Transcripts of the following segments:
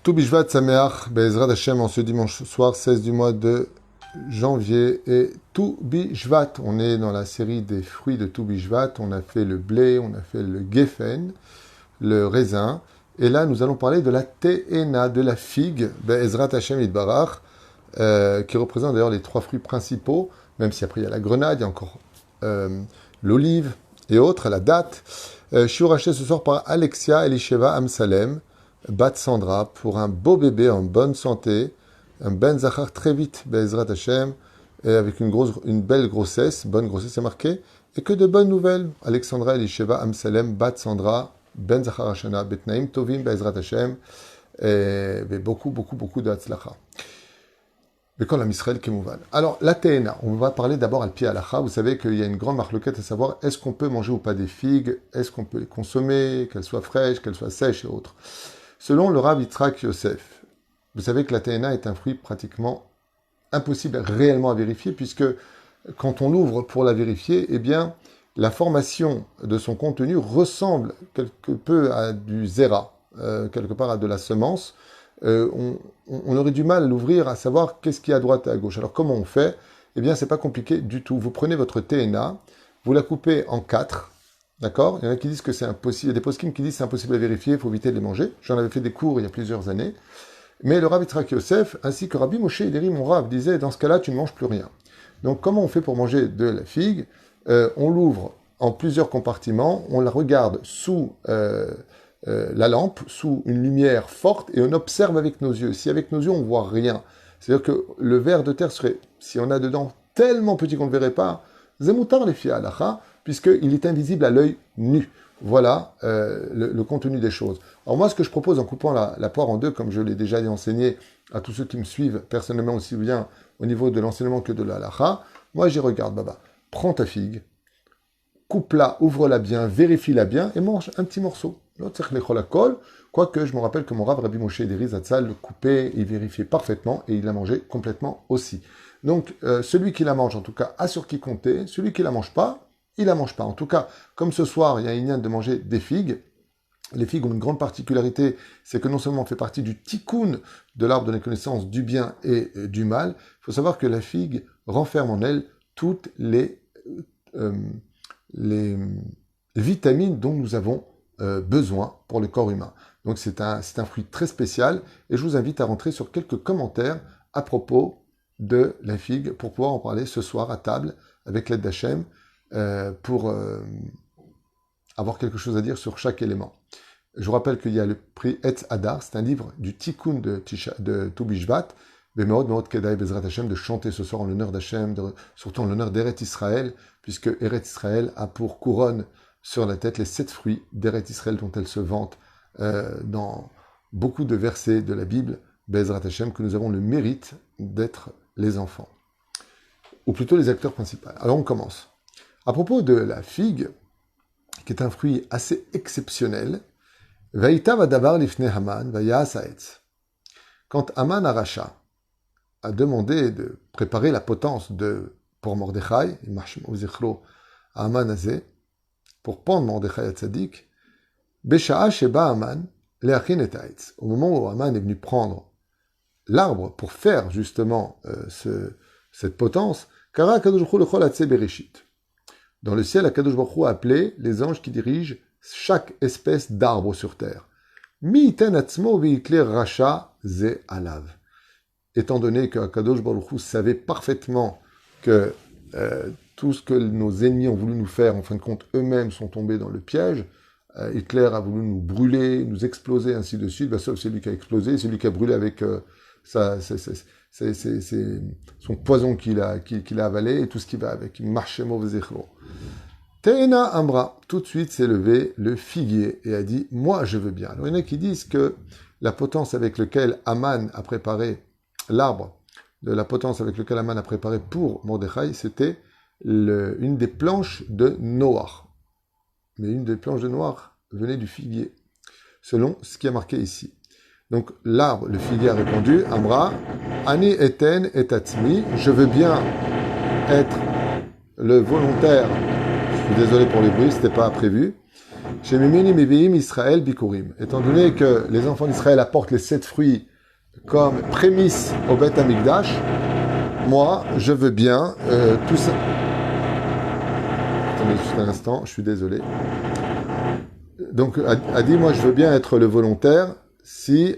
Tout Bishvat Sameach, Be'ezrat Hashem, en ce dimanche soir, 16 du mois de janvier. Et tout Bishvat, on est dans la série des fruits de tout Bishvat. On a fait le blé, on a fait le geffen, le raisin. Et là, nous allons parler de la te'ena, de la figue, Be'ezrat Hashem Yitbarach, qui représente d'ailleurs les trois fruits principaux, même si après il y a la grenade, il y a encore l'olive et autres, la date. Je suis racheté ce soir par Alexia Elisheva Amsalem, Bat Sandra, pour un beau bébé en bonne santé, un Ben Zachar très vite, Be'ezrat Hashem, et avec une belle grossesse, bonne grossesse c'est marqué, et que de bonnes nouvelles. Alexandra Elisheva Amsalem, Bat Sandra, Ben Zachar Hashana, Betnaim Tovim, Be'ezrat Hashem, et beaucoup de Hatzlacha. Mais quand la Misraël Kemouvan. Alors, la TNA, on va parler d'abord al pied halacha. Vous savez qu'il y a une grande marloquette à savoir est-ce qu'on peut manger ou pas des figues, est-ce qu'on peut les consommer, qu'elles soient fraîches, qu'elles soient sèches et autres. Selon le Rav Yitzhak Yosef, vous savez que la TNA est un fruit pratiquement impossible réellement à vérifier, puisque quand on l'ouvre pour la vérifier, eh bien, la formation de son contenu ressemble quelque peu à du zera, quelque part à de la semence. On aurait du mal à l'ouvrir, à savoir qu'est-ce qu'il y a à droite et à gauche. Alors comment on fait? Eh bien, c'est pas compliqué du tout. Vous prenez votre TNA, vous la coupez en 4, d'accord? Il y en a qui disent que c'est impossible, il y a des poskim qui disent que c'est impossible à vérifier, il faut éviter de les manger. J'en avais fait des cours il y a plusieurs années. Mais le Rav Yitzhak Yosef, ainsi que Rabbi Moshe Ederi, mon Rav, disait, dans ce cas-là, tu ne manges plus rien. Donc comment on fait pour manger de la figue? On l'ouvre en plusieurs compartiments, on la regarde sous la lampe, sous une lumière forte, et on observe avec nos yeux. Si avec nos yeux, on ne voit rien, c'est-à-dire que le ver de terre serait, si on a dedans, tellement petit qu'on ne le verrait pas, zemoutar les fiya halacha, puisqu'il est invisible à l'œil nu. Voilà le contenu des choses. Alors moi, ce que je propose en coupant la poire en deux, comme je l'ai déjà enseigné à tous ceux qui me suivent personnellement aussi bien au niveau de l'enseignement que de la halacha, moi j'y regarde, Baba. Prends ta figue, coupe-la, ouvre-la bien, vérifie-la bien, et mange un petit morceau. Quoique je me rappelle que mon Rav Rabbi Moshe Ederi Zatzal le coupait, il vérifiait parfaitement, et il la mangeait complètement aussi. Donc celui qui la mange, en tout cas, a sur qui compter. Celui qui la mange pas, il la mange pas. En tout cas, comme ce soir, il y a une de manger des figues. Les figues ont une grande particularité, c'est que non seulement on fait partie du tikkun de l'arbre de la connaissance du bien et du mal, il faut savoir que la figue renferme en elle toutes les vitamines dont nous avons besoin pour le corps humain. Donc c'est un fruit très spécial, et je vous invite à rentrer sur quelques commentaires à propos de la figue pour pouvoir en parler ce soir à table avec l'aide d'Hachem, pour avoir quelque chose à dire sur chaque élément. Je vous rappelle qu'il y a le prix Etz Hadar, c'est un livre du Tikkun de Tu Bishvat, Be'meod Kedai Bezrat Hashem, de chanter ce soir en l'honneur d'Hachem, surtout en l'honneur d'Eretz Israël, puisque Eretz Israël a pour couronne sur la tête les 7 fruits d'Eretz Israël dont elle se vante dans beaucoup de versets de la Bible, Bezrat Hashem, que nous avons le mérite d'être les enfants, ou plutôt les acteurs principaux. Alors on commence. À propos de la figue, qui est un fruit assez exceptionnel, Vaïta vadabar lifne Haman, vaya saetz. Quand Haman Aracha a demandé de préparer la potence pour Mordechai, Haman Azé, pour pendre Mordechai à Tzadik, Besha'a sheba Haman le'achin et haetz. Au moment où Haman est venu prendre l'arbre pour faire justement cette potence, Kara Kadosh Baruch Hu lechol atzei bereshit. Dans le ciel, Akadosh Baruch Hu a appelé les anges qui dirigent chaque espèce d'arbre sur terre. Mi iten atzmo ve'ikler racha ze alav. Étant donné que Akadosh Baruch Hu savait parfaitement que tout ce que nos ennemis ont voulu nous faire, en fin de compte, eux-mêmes sont tombés dans le piège. Hitler a voulu nous brûler, nous exploser, ainsi de suite. Sauf celui qui a explosé, celui qui a brûlé avec son poison qu'il a avalé et tout ce qui va avec. Marshemo zechro. Te'ena Amra, tout de suite s'est levé le figuier et a dit « Moi, je veux bien ». Alors, il y en a qui disent que la potence avec laquelle Haman a préparé l'arbre, de la potence avec laquelle Haman a préparé pour Mordechai, c'était une des planches de Noach. Mais une des planches de Noach venait du figuier, selon ce qui est marqué ici. Donc, l'arbre, le figuier a répondu « Amra, Ani eten et atzmi » je veux bien être le volontaire. Je suis désolé pour les bruits, c'était pas prévu. Chez Mimini Miviim Israël Bikurim. Étant donné que les enfants d'Israël apportent les 7 fruits comme prémisse au Beth Amikdash, moi, je veux bien tout ça. Attendez juste un instant, je suis désolé. Donc, a dit, moi, je veux bien être le volontaire si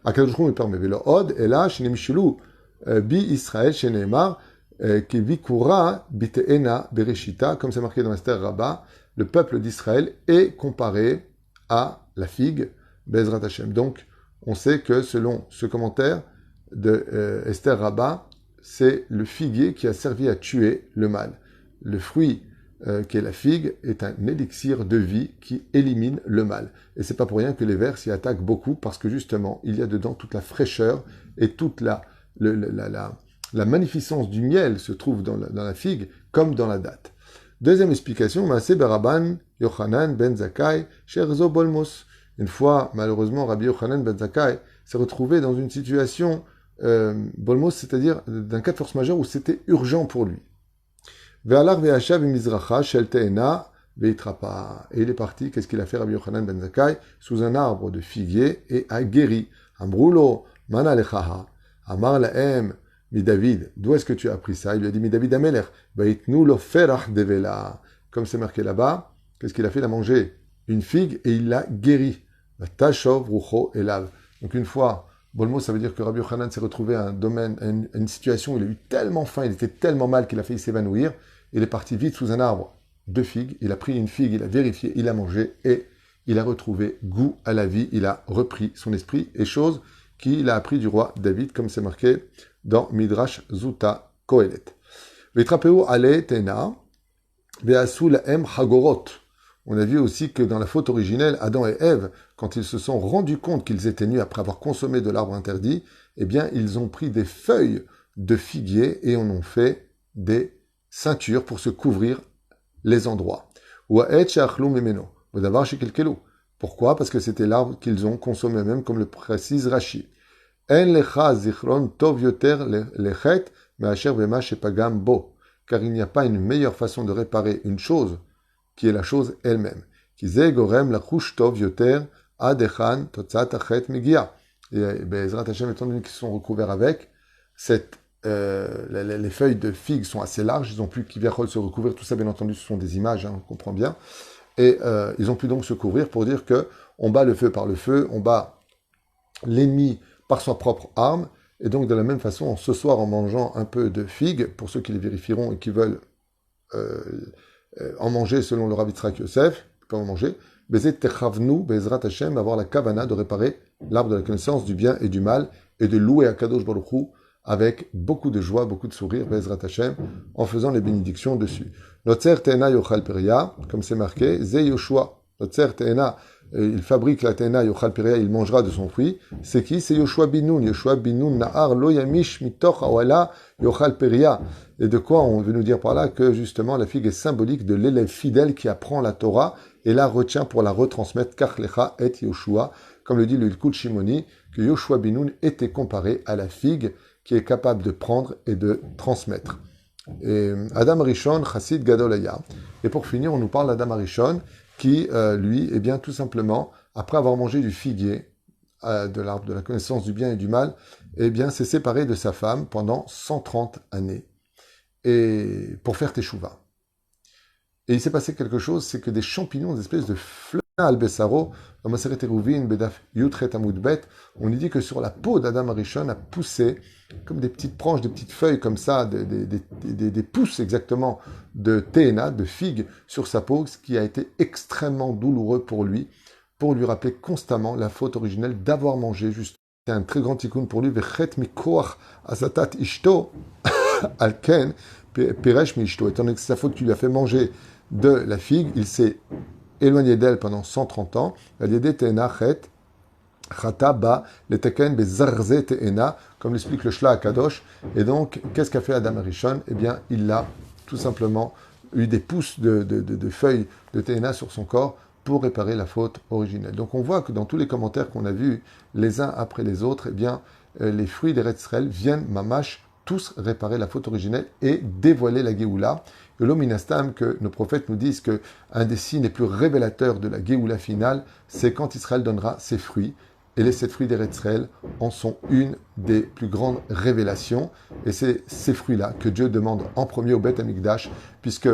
Akadosh me permet. Le od et là, chez Nemishulu, bi Israël, chez Neymar, qui vikura biteena bereshita, comme c'est marqué dans Esther Rabbah, le peuple d'Israël est comparé à la figue, Bezrat Hashem. Donc, on sait que selon ce commentaire de Esther Rabbah, c'est le figuier qui a servi à tuer le mal. Le fruit qui est la figue est un élixir de vie qui élimine le mal. Et c'est pas pour rien que les vers s'y attaquent beaucoup, parce que justement, il y a dedans toute la fraîcheur et toute la magnificence du miel se trouve dans la figue, comme dans la date. Deuxième explication, Maaseh Baraban Yochanan ben Zakkai Sherzo Bolmos. Une fois, malheureusement, Rabbi Yochanan ben Zakkai s'est retrouvé dans une situation Bolmos, c'est-à-dire d'un cas de force majeure où c'était urgent pour lui. Ve'alar ve'ashav mizracha shel te'ena ve'itrapa. Et il est parti, qu'est-ce qu'il a fait Rabbi Yochanan ben Zakkai? Sous un arbre de figuier et a guéri. Amrulo, mana lechaha, amar laem, mi David. D'où est-ce que tu as appris ça? Il lui a dit, mi David Amelech, ve'itnu lo ferach devela. Comme c'est marqué là-bas, qu'est-ce qu'il a fait? Il a mangé une figue et il l'a guéri. Tashov rucho elav. Donc une fois, Bolmo, ça veut dire que Rabbi Yochanan s'est retrouvé à un domaine, à une situation où il a eu tellement faim, il était tellement mal qu'il a failli s'évanouir. Il est parti vite sous un arbre de figues. Il a pris une figue, il a vérifié, il a mangé et il a retrouvé goût à la vie. Il a repris son esprit et chose qu'il a appris du roi David, comme c'est marqué dans Midrash Zuta Kohelet. Vetrapeu ale tena ve'asu laem hagorot. On a vu aussi que dans la faute originelle, Adam et Ève, quand ils se sont rendus compte qu'ils étaient nus après avoir consommé de l'arbre interdit, eh bien, ils ont pris des feuilles de figuier et en ont fait des ceintures pour se couvrir les endroits. Pourquoi? Parce que c'était l'arbre qu'ils ont consommé eux-mêmes, comme le précise Rashi. Car il n'y a pas une meilleure façon de réparer une chose qui est la chose elle-même. Et Bezrat Hashem, étant donné qu'ils sont recouverts avec, les feuilles de figues sont assez larges, ils ont pu qu'Iviachol se recouvrir, tout ça bien entendu ce sont des images, on comprend bien, et ils ont pu donc se couvrir pour dire que on bat le feu par le feu, on bat l'ennemi par sa propre arme, et donc de la même façon, ce soir en mangeant un peu de figues, pour ceux qui les vérifieront et qui veulent en manger selon le Rav Yitzhak Yosef, pas en manger, Bezet Techavnu, Bezrat Hashem, avoir la kavana de réparer l'arbre de la connaissance du bien et du mal, et de louer Akadosh Baruch Hu avec beaucoup de joie, beaucoup de sourire, Bezrat Hashem, en faisant les bénédictions dessus. Notzer Teena Yochal Peria, comme c'est marqué, Ze Yoshua. Notzer Teena, il fabrique la Teena Yochal Peria, il mangera de son fruit. C'est qui? C'est Yoshua Binoun. Yoshua Binoun Nahar Lo Yamish Mitoch Awala Yochal Peria. Et de quoi on veut nous dire par là? Que justement la figue est symbolique de l'élève fidèle qui apprend la Torah et la retient pour la retransmettre. Kachlecha et Yoshua, comme le dit le Yilkut Shimoni, que Yoshua Binoun était comparé à la figue qui est capable de prendre et de transmettre. Et Adam Rishon, Chassid Gadol Aya. Et pour finir, on nous parle d'Adam Rishon qui, lui, eh bien, tout simplement, après avoir mangé du figuier, de l'arbre de la connaissance du bien et du mal, eh bien, s'est séparé de sa femme pendant 130 années. Et pour faire teshuva. Et il s'est passé quelque chose, c'est que des champignons, des espèces de fleurs al-Bessaro, dans Maseret Eruvin, Bedaf Yutret Amudbet, on nous dit que sur la peau d'Adam Arishon a poussé comme des petites branches, des petites feuilles comme ça, des pousses exactement de théna, de figue sur sa peau, ce qui a été extrêmement douloureux pour lui rappeler constamment la faute originelle d'avoir mangé juste. C'est un très grand tikkun pour lui. Vechet mikoach asatat ishto alken peresh mi ishto. Étant donné que c'est sa faute qui lui a fait manger de la figue, il s'est éloigné d'elle pendant 130 ans. Comme l'explique le Shla Akadosh. Et donc, qu'est-ce qu'a fait Adam Arishon? Eh bien, il a tout simplement eu des pousses de feuilles de Théna sur son corps pour réparer la faute originelle. Donc, on voit que dans tous les commentaires qu'on a vus, les uns après les autres, eh bien, les fruits des Retzrel viennent mamash tous réparer la faute originelle et dévoiler la Géoula. Et l'ominastam que nos prophètes nous disent que un des signes les plus révélateurs de la Géoula finale, c'est quand Israël donnera ses fruits. Et les 7 fruits d'Eretz Israël en sont une des plus grandes révélations. Et c'est ces fruits-là que Dieu demande en premier au Beth Amikdash, puisque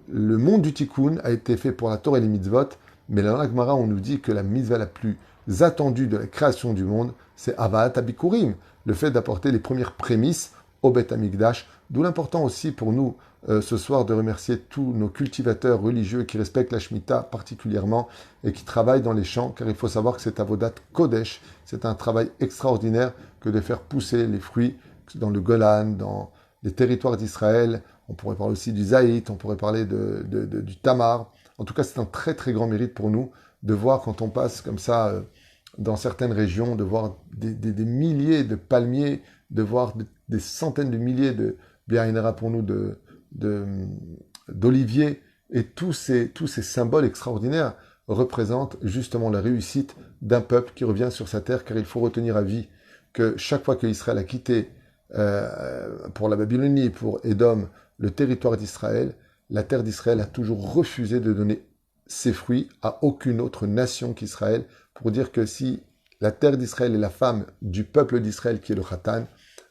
le monde du Tikkun a été fait pour la Torah et les mitzvot, mais dans la Gemara, on nous dit que la mitzvah la plus attendue de la création du monde, c'est Avaat Abikurim, le fait d'apporter les premières prémices au Beth Amikdash, d'où l'important aussi pour nous ce soir de remercier tous nos cultivateurs religieux qui respectent la Shemitah particulièrement et qui travaillent dans les champs, car il faut savoir que c'est Avodat Kodesh, c'est un travail extraordinaire que de faire pousser les fruits dans le Golan, dans les territoires d'Israël. On pourrait parler aussi du Zaït, on pourrait parler du Tamar. En tout cas, c'est un très très grand mérite pour nous de voir quand on passe comme ça dans certaines régions, de voir des milliers de palmiers, de voir des centaines de milliers de bienra pour nous d'oliviers, et tous ces symboles extraordinaires représentent justement la réussite d'un peuple qui revient sur sa terre, car il faut retenir à vie que chaque fois qu'Israël a quitté pour la Babylonie, pour Édom, le territoire d'Israël, la terre d'Israël a toujours refusé de donner ses fruits à aucune autre nation qu'Israël, pour dire que si la terre d'Israël est la femme du peuple d'Israël qui est le Khatan,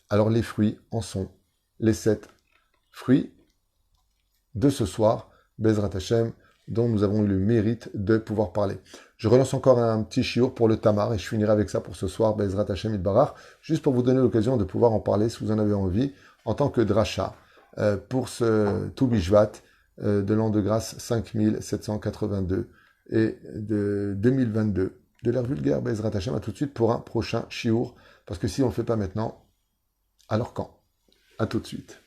alors les fruits en sont les 7 fruits de ce soir, Bezrat Hashem, dont nous avons eu le mérite de pouvoir parler. Je relance encore un petit chiour pour le Tamar, et je finirai avec ça pour ce soir, Bezrat Hashem Itbarach, juste pour vous donner l'occasion de pouvoir en parler, si vous en avez envie, en tant que dracha, pour ce Tou Bishvat de l'an de grâce 5782 et de 2022, de l'ère vulgaire, Bezrat Hashem. À tout de suite pour un prochain chiour, parce que si on ne le fait pas maintenant, alors quand? À tout de suite.